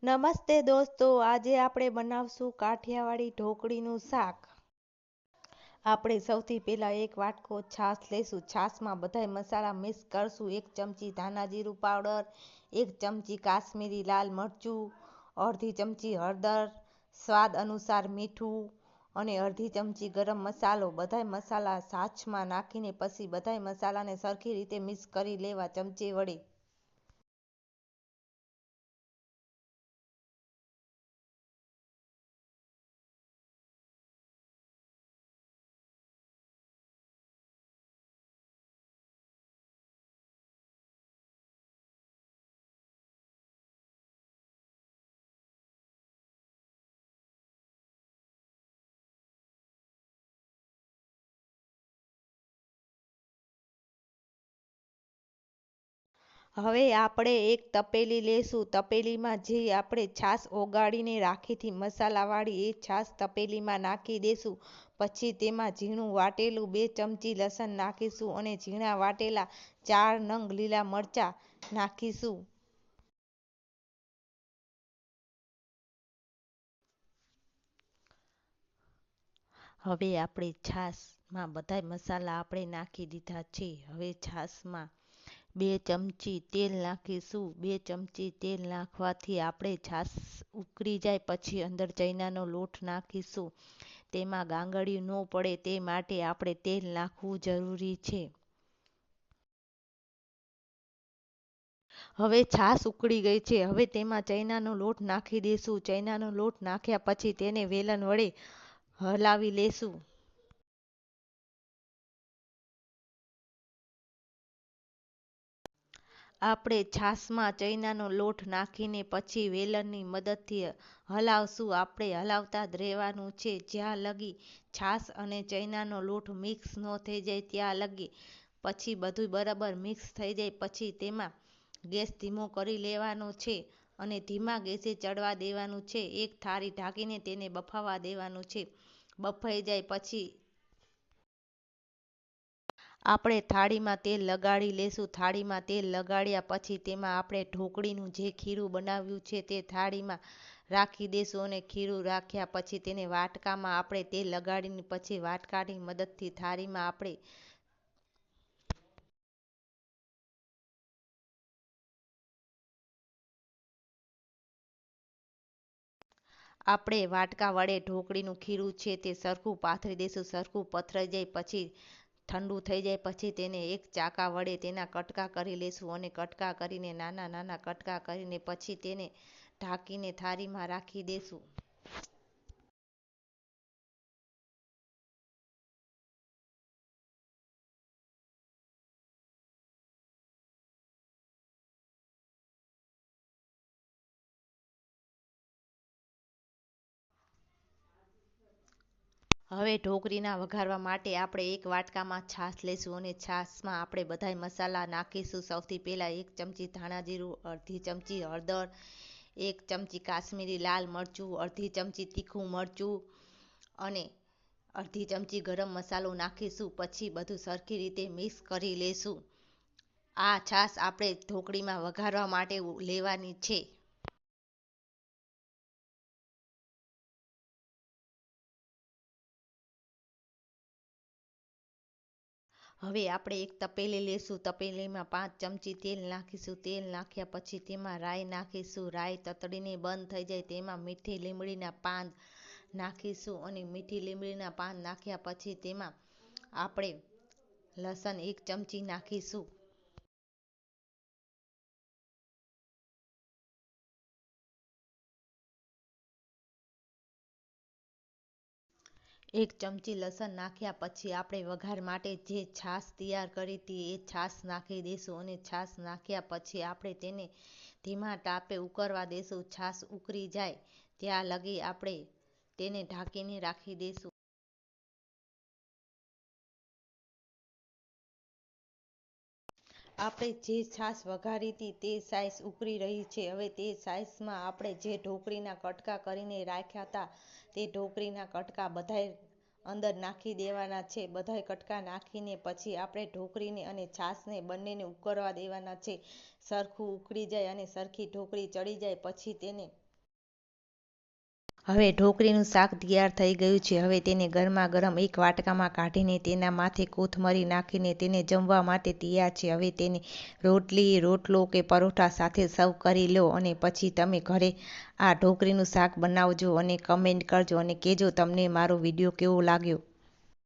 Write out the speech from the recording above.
નમસ્તે દોસ્તો, આજે આપણે બનાવશું કાઠિયાવાડી ઢોકળીનું શાક. આપણે સૌથી પહેલાં એક વાટકો છાશ લઈશું. છાશમાં બધાય મસાલા મિક્સ કરશું. 1 ચમચી ધાણા જીરું પાવડર, 1 ચમચી કાશ્મીરી લાલ મરચું, અડધી ચમચી હળદર, સ્વાદ અનુસાર મીઠું અને અડધી ચમચી ગરમ મસાલો. બધાય મસાલા છાશમાં નાખીને પછી બધાય મસાલાને સરખી રીતે મિક્સ કરી લેવા ચમચે વડે. હવે આપણે એક તપેલી લેશું. તપેલીમાં જે આપણે છાશ ઓગાળીને રાખી હતી મસાલાવાળી, એ છાશ તપેલીમાં નાખી દેશું. પછી તેમાં ઝીણું વાટેલું 2 ચમચી લસણ નાખીશું અને ઝીણા વાટેલા 4 નંગ લીલા મરચાં નાખીશું. હવે આપણે છાશમાં બધાય મસાલા આપણે નાખી દીધા છે. હવે છાશમાં 2 ચમચી તેલ નાખીશું. 2 ચમચી તેલ નાખવાથી આપણે છાશ ઉકળી જાય પછી અંદર ચૈનાનો લોટ નાખીશું. તેમાં ગાંગળિયું ન પડે તે માટે આપણે તેલ નાખવું જરૂરી છે. હવે છાશ ઉકળી ગઈ છે. હવે તેમાં ચૈનાનો લોટ નાખી દઈશું. ચૈનાનો લોટ નાખ્યા પછી તેને વેલણ વડે હલાવી લેશું. આપણે છાશમાં ચૈનાનો લોટ નાખીને પછી વેલણની મદદથી હલાવશું. આપણે હલાવતા જ રહેવાનું છે જ્યાં લગી છાશ અને ચૈનાનો લોટ મિક્સ ન થઈ જાય ત્યાં લગી. પછી બધું બરાબર મિક્સ થઈ જાય પછી તેમાં ગેસ ધીમો કરી લેવાનો છે અને ધીમા ગેસે ચડવા દેવાનું છે. એક થાળી ઢાંકીને તેને બફાવા દેવાનું છે. બફાઈ જાય પછી આપણે થાળીમાં તેલ લગાડી લેશું. થાળીમાં તેલ લગાડ્યા પછી તેમાં આપણે ઢોકળીનું જે ખીરું બનાવ્યું છે તે થાળીમાં રાખી દેશું અને ખીરું રાખ્યા પછી તેને વાટકામાં આપણે તેલ લગાડીને પછી વાટકાની મદદથી થાળીમાં આપણે વાટકા વડે ઢોકળીનું ખીરું છે તે સરખું પાથરી દઈશું. સરખું પથરાઈ જાય પછી ઠંડુ થઈ જાય પછી તેને એક ચાકા વડે તેના કટકા કરી લેશું અને કટકા કરીને નાના નાના કટકા કરીને પછી તેને ઢાંકીને થાળીમાં રાખી દેશું. હવે ઢોકળીના વઘારવા માટે આપણે એક વાટકામાં છાશ લઈશું અને છાશમાં આપણે બધાય મસાલા નાખીશું. સૌથી પહેલાં 1 ચમચી ધાણા જીરું, અડધી ચમચી હળદર, 1 ચમચી કાશ્મીરી લાલ મરચું, અડધી ચમચી તીખું મરચું અને અડધી ચમચી ગરમ મસાલો નાખીશું. પછી બધું સરખી રીતે મિક્સ કરી લેશું. આ છાશ આપણે ઢોકળીમાં વઘારવા માટે લેવાની છે. હવે આપણે એક તપેલી લેશું. તપેલીમાં 5 ચમચી તેલ નાખીશું. તેલ નાખ્યા પછી તેમાં રાઈ નાખીશું. રાઈ તતડીને બંધ થઈ જાય તેમાં મીઠી લીમડીના પાન નાખીશું અને મીઠી લીમડીના પાન નાખ્યા પછી તેમાં આપણે લસણ 1 ચમચી નાખીશું. 1 ચમચી લસણ નાખ્યા પછી આપણે વઘાર માટે જે છાશ તૈયાર કરી હતી એ છાશ નાખી દઈશું અને છાશ નાખ્યા પછી આપણે તેને ધીમા તાપે ઉકળવા દઈશું. છાશ ઉકળી જાય ત્યાં લગી આપણે તેને ઢાંકીને રાખી દઈશું. આપણે જે છાશ વઘારી હતી તે છાશ ઉકળી રહી છે. હવે તે છાશમાં આપણે જે ઢોકળીના કટકા કરીને રાખ્યા હતા તે ઢોકળીના કટકા બધાય અંદર નાખી દેવાના છે. બધાય કટકા નાખીને પછી આપણે ઢોકળીને અને છાશને બંનેને ઉકળવા દેવાના છે. સરખું ઉકળી જાય અને સરખી ઢોકળી ચડી જાય પછી તેને હવે ઢોકળીનું શાક તૈયાર થઈ ગયું છે. હવે તેને ગરમા ગરમ એક વાટકામાં કાઢીને તેના માથે કોથમરી નાખીને તેને જમવા માટે તૈયાર છે. હવે તેને રોટલી, રોટલો કે પરોઠા સાથે સર્વ કરી લો અને પછી તમે ઘરે આ ઢોકળીનું શાક બનાવજો અને કમેન્ટ કરજો અને કહેજો તમને મારો વિડીયો કેવો લાગ્યો.